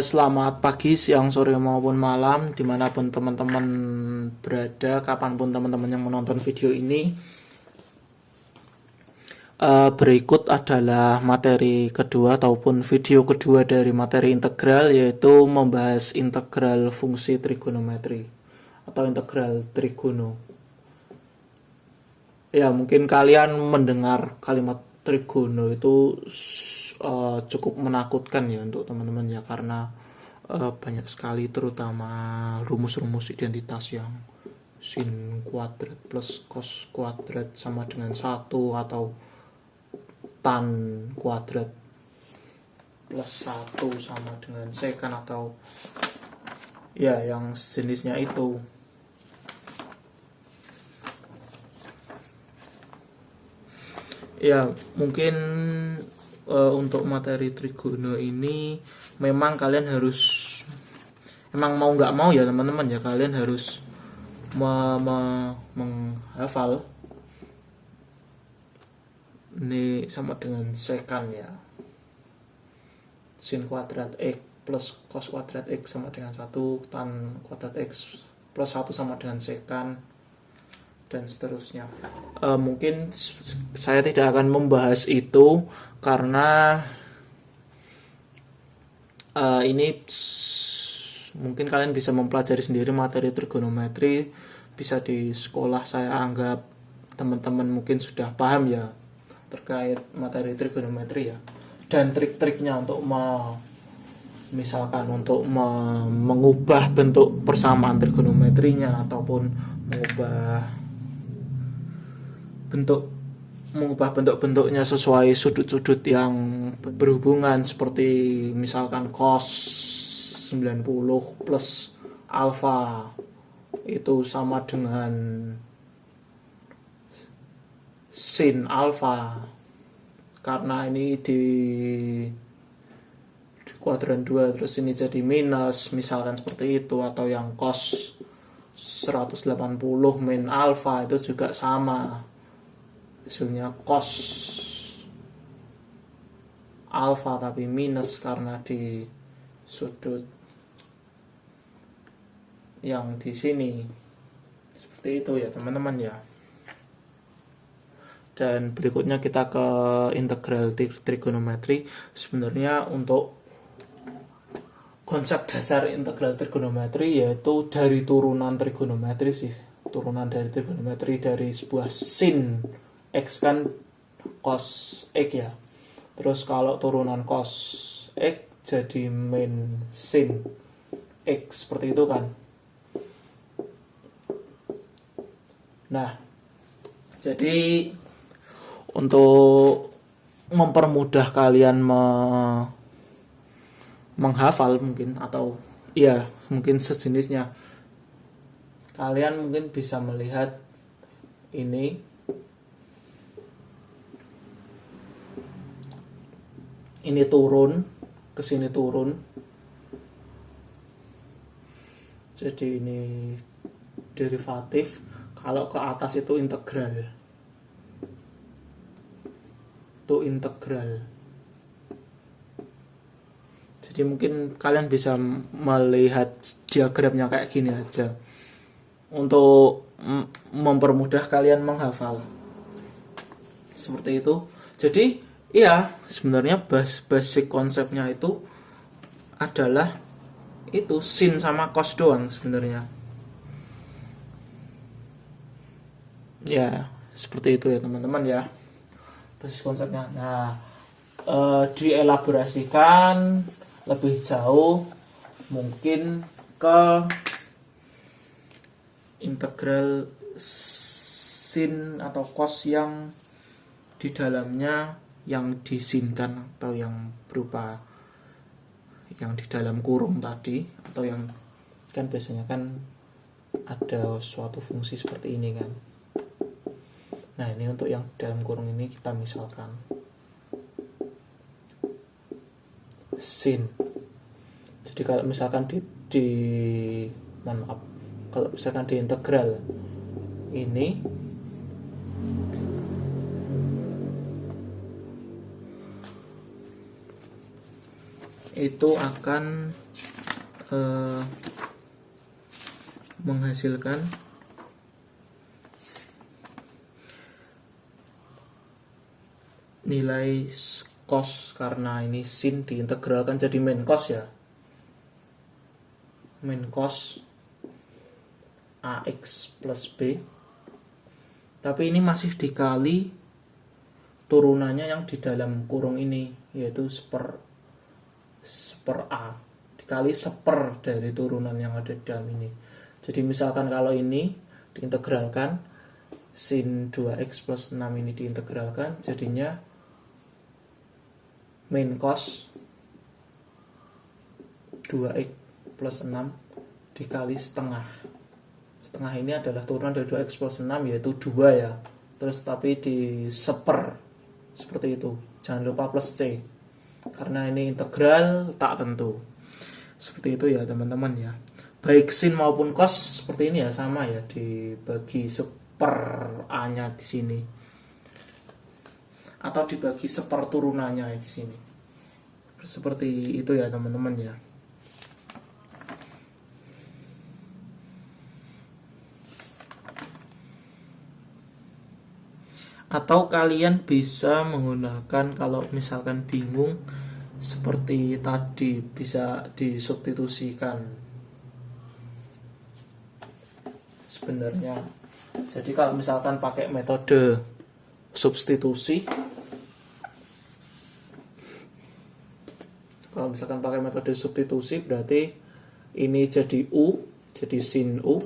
Selamat pagi, siang, sore maupun malam, dimanapun teman-teman berada, kapanpun teman-teman yang menonton video ini. Berikut adalah materi kedua ataupun video kedua dari materi integral, yaitu membahas integral fungsi trigonometri atau integral trigono. Ya, mungkin kalian mendengar kalimat trigono itu cukup menakutkan ya untuk teman-teman ya, karena banyak sekali terutama rumus-rumus identitas yang sin kuadrat plus cos kuadrat sama dengan 1, atau tan kuadrat plus 1 sama dengan sekan, atau ya yang jenisnya itu. Ya, mungkin untuk materi trigono ini memang kalian harus, emang mau nggak mau ya teman-teman ya, kalian harus menghafal ini sama dengan sekan ya. Sin kuadrat x plus cos kuadrat x sama dengan 1, tan kuadrat x plus 1 sama dengan sekan, dan seterusnya. Mungkin saya tidak akan membahas itu karena ini mungkin kalian bisa mempelajari sendiri materi trigonometri, bisa di sekolah. Saya anggap teman-teman mungkin sudah paham ya terkait materi trigonometri ya, dan trik-triknya untuk misalkan untuk mengubah bentuk persamaan trigonometrinya, ataupun mengubah bentuk-bentuknya sesuai sudut-sudut yang berhubungan, seperti misalkan cos 90 plus alfa itu sama dengan sin alfa, karena ini di kuadran 2 terus ini jadi minus, misalkan seperti itu. Atau yang cos 180 min alfa itu juga sama, hasilnya cos alfa tapi minus karena di sudut yang di sini. Seperti itu ya teman-teman ya. Dan berikutnya kita ke integral trigonometri. Sebenarnya untuk konsep dasar integral trigonometri yaitu dari turunan trigonometri sih. Turunan dari trigonometri dari sebuah sin x kan cos x ya. Terus kalau turunan cos x jadi min sin x, seperti itu kan. Nah, jadi untuk mempermudah kalian menghafal mungkin, atau ya mungkin sejenisnya, kalian mungkin bisa melihat ini turun ke sini, turun, jadi ini derivatif. Kalau ke atas itu integral, jadi mungkin kalian bisa melihat diagramnya kayak gini aja untuk mempermudah kalian menghafal, seperti itu. Jadi iya, sebenarnya basic konsepnya itu adalah itu sin sama cos doang sebenarnya ya, seperti itu ya teman-teman ya basis konsepnya. Nah, dielaborasikan lebih jauh mungkin ke integral sin atau cos yang di dalamnya yang disinkan, atau yang berupa yang di dalam kurung tadi, atau yang kan biasanya kan ada suatu fungsi seperti ini kan. Nah, ini untuk yang dalam kurung ini kita misalkan sin. Jadi kalau misalkan kalau misalkan di integral ini itu akan menghasilkan nilai cos, karena ini sin diintegralkan jadi min cos ya, min cos AX plus B, tapi ini masih dikali turunannya yang di dalam kurung ini, yaitu seper A dikali seper dari turunan yang ada di dalam ini. Jadi misalkan kalau ini diintegralkan, sin 2x plus 6 ini diintegralkan, jadinya min cos 2x plus 6 dikali setengah. Setengah ini adalah turunan dari 2x plus 6, yaitu 2 ya. Terus tapi di seper seperti itu. Jangan lupa plus C, karena ini integral tak tentu. Seperti itu ya teman-teman ya. Baik sin maupun cos seperti ini ya, sama ya, dibagi seper A-nya di sini, atau dibagi seper turunannya di sini. Seperti itu ya teman-teman ya. Atau kalian bisa menggunakan, kalau misalkan bingung seperti tadi, bisa disubstitusikan sebenarnya. Jadi kalau misalkan pakai metode substitusi, berarti ini jadi U, jadi sin U,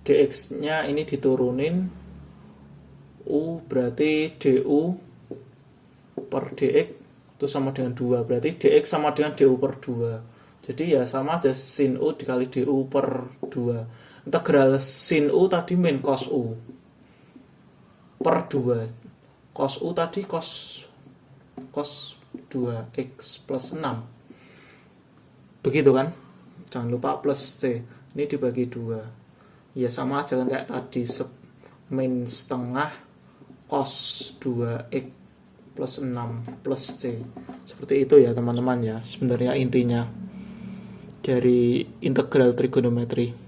dx nya ini diturunin, U berarti du per dx itu sama dengan 2, berarti dx sama dengan du per 2. Jadi ya sama aja, sin U dikali du per 2. Integral sin U tadi min cos U per 2. Cos U tadi cos 2x plus 6. Begitu kan? Jangan lupa plus C. Ini dibagi 2. Ya sama aja kan kayak tadi, min setengah cos 2x plus 6 plus C. Seperti itu ya teman-teman ya, sebenarnya intinya dari integral trigonometri.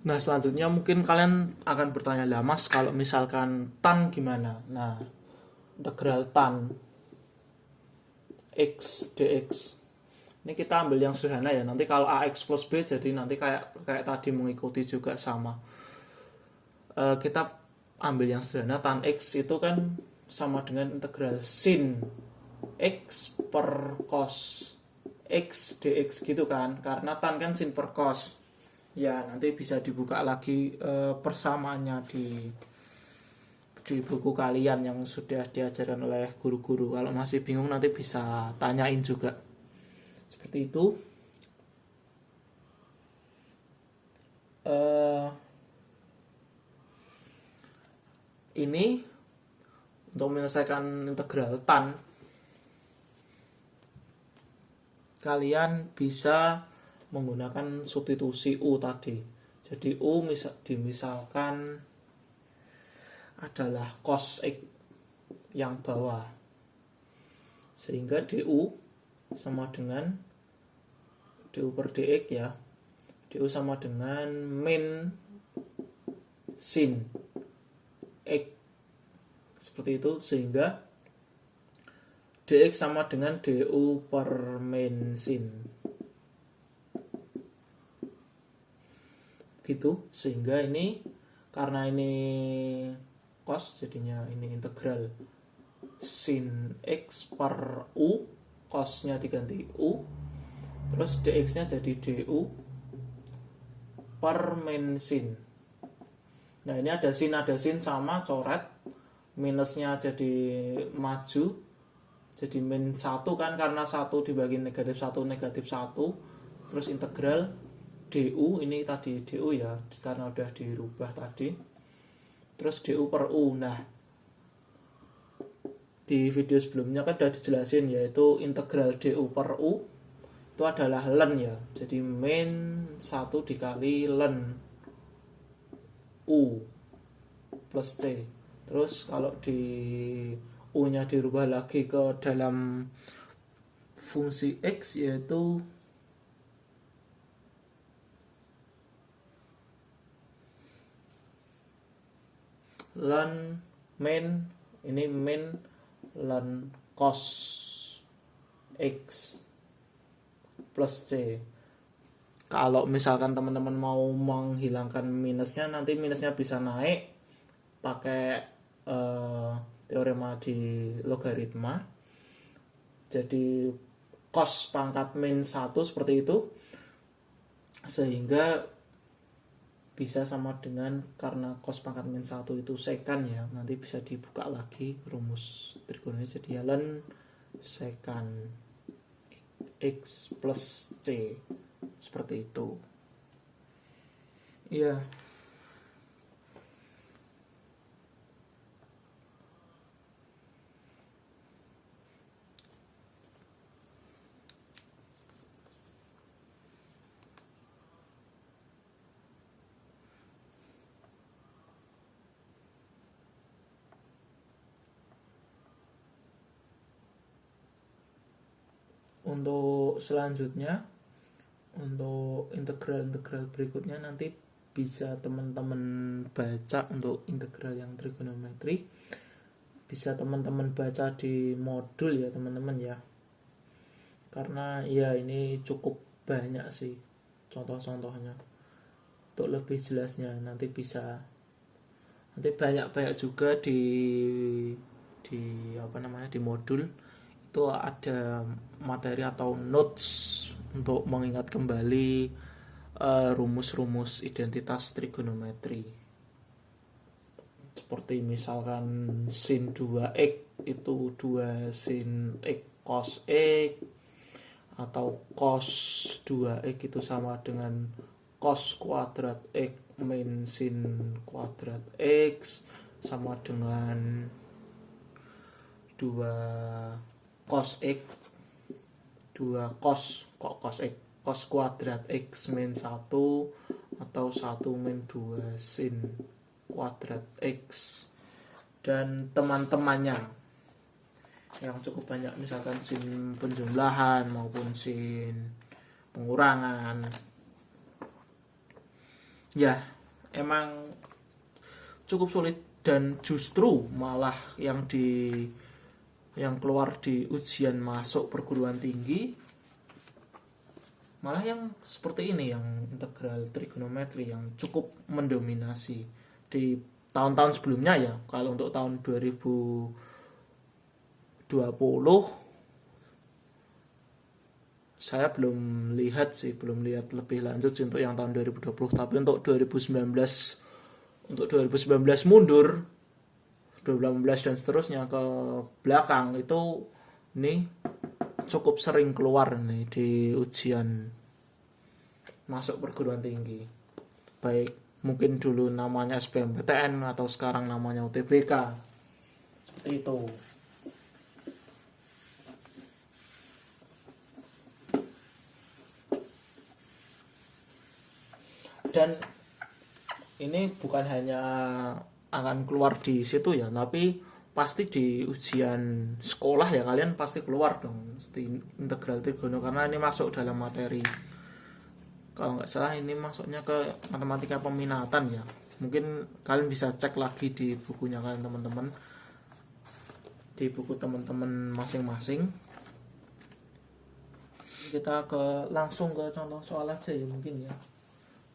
Nah selanjutnya mungkin kalian akan bertanya, lah mas kalau misalkan tan gimana? Nah integral tan x dx ini kita ambil yang sederhana ya, nanti kalau ax plus b jadi nanti kayak tadi mengikuti juga sama. Kita ambil yang sederhana, tan x itu kan sama dengan integral sin x per cos x dx gitu kan, karena tan kan sin per cos ya. Nanti bisa dibuka lagi persamaannya di buku kalian yang sudah diajarkan oleh guru-guru. Kalau masih bingung nanti bisa tanyain juga. Seperti itu. Ini untuk menyelesaikan integral tan, kalian bisa menggunakan substitusi U tadi. Jadi U dimisalkan adalah cos X yang bawah, sehingga du sama dengan du per dx ya. Du sama dengan min sin X, seperti itu, sehingga dx sama dengan du per min sin gitu. Sehingga ini karena ini cos, jadinya ini integral sin x per u, cosnya diganti u, terus dx nya jadi du per min sin. Nah ini ada sin sama, coret, minusnya jadi maju, jadi min 1 kan, karena 1 dibagi negatif 1, terus integral du, ini tadi du ya karena udah dirubah tadi, terus du per u. Nah di video sebelumnya kan udah dijelasin, yaitu integral du per u itu adalah ln ya, jadi min 1 dikali ln u plus c. Terus kalau di u nya dirubah lagi ke dalam fungsi X yaitu ln min, ini min ln cos X plus C. Kalau misalkan teman-teman mau menghilangkan minusnya, nanti minusnya bisa naik pakai teorema di logaritma. Jadi cos pangkat min 1 seperti itu, sehingga bisa sama dengan, karena cos pangkat min 1 itu sekan ya, nanti bisa dibuka lagi rumus trigonometri, jadi ln sekan X plus C seperti itu. Iya. Untuk selanjutnya, untuk integral berikutnya nanti bisa teman-teman baca. Untuk integral yang trigonometri bisa teman-teman baca di modul ya teman-teman ya, karena ya ini cukup banyak sih contoh-contohnya. Untuk lebih jelasnya nanti banyak juga di di modul itu ada materi atau notes untuk mengingat kembali rumus-rumus identitas trigonometri. Seperti misalkan sin 2x itu 2 sin x cos x, atau cos 2x itu sama dengan cos kuadrat x min sin kuadrat x, sama dengan 2 cos x, 2 cos x, cos kuadrat x min 1, atau 1 min 2 sin kuadrat x, dan teman-temannya yang cukup banyak, misalkan sin penjumlahan maupun sin pengurangan. Ya, emang cukup sulit, dan justru malah yang keluar di ujian masuk perguruan tinggi malah yang seperti ini, yang integral trigonometri yang cukup mendominasi di tahun-tahun sebelumnya ya. Kalau untuk tahun 2020 saya belum lihat lebih lanjut sih untuk yang tahun 2020, tapi untuk 2019 mundur 2018 dan seterusnya ke belakang itu ini cukup sering keluar nih di ujian masuk perguruan tinggi, baik mungkin dulu namanya SBMPTN atau sekarang namanya UTBK itu. Dan ini bukan hanya akan keluar di situ ya, tapi pasti di ujian sekolah ya kalian pasti keluar dong integral trigono, karena ini masuk dalam materi. Kalau nggak salah ini masuknya ke matematika peminatan ya. Mungkin kalian bisa cek lagi di bukunya kalian teman-teman, di buku teman-teman masing-masing. Kita langsung ke contoh soal aja ya mungkin ya.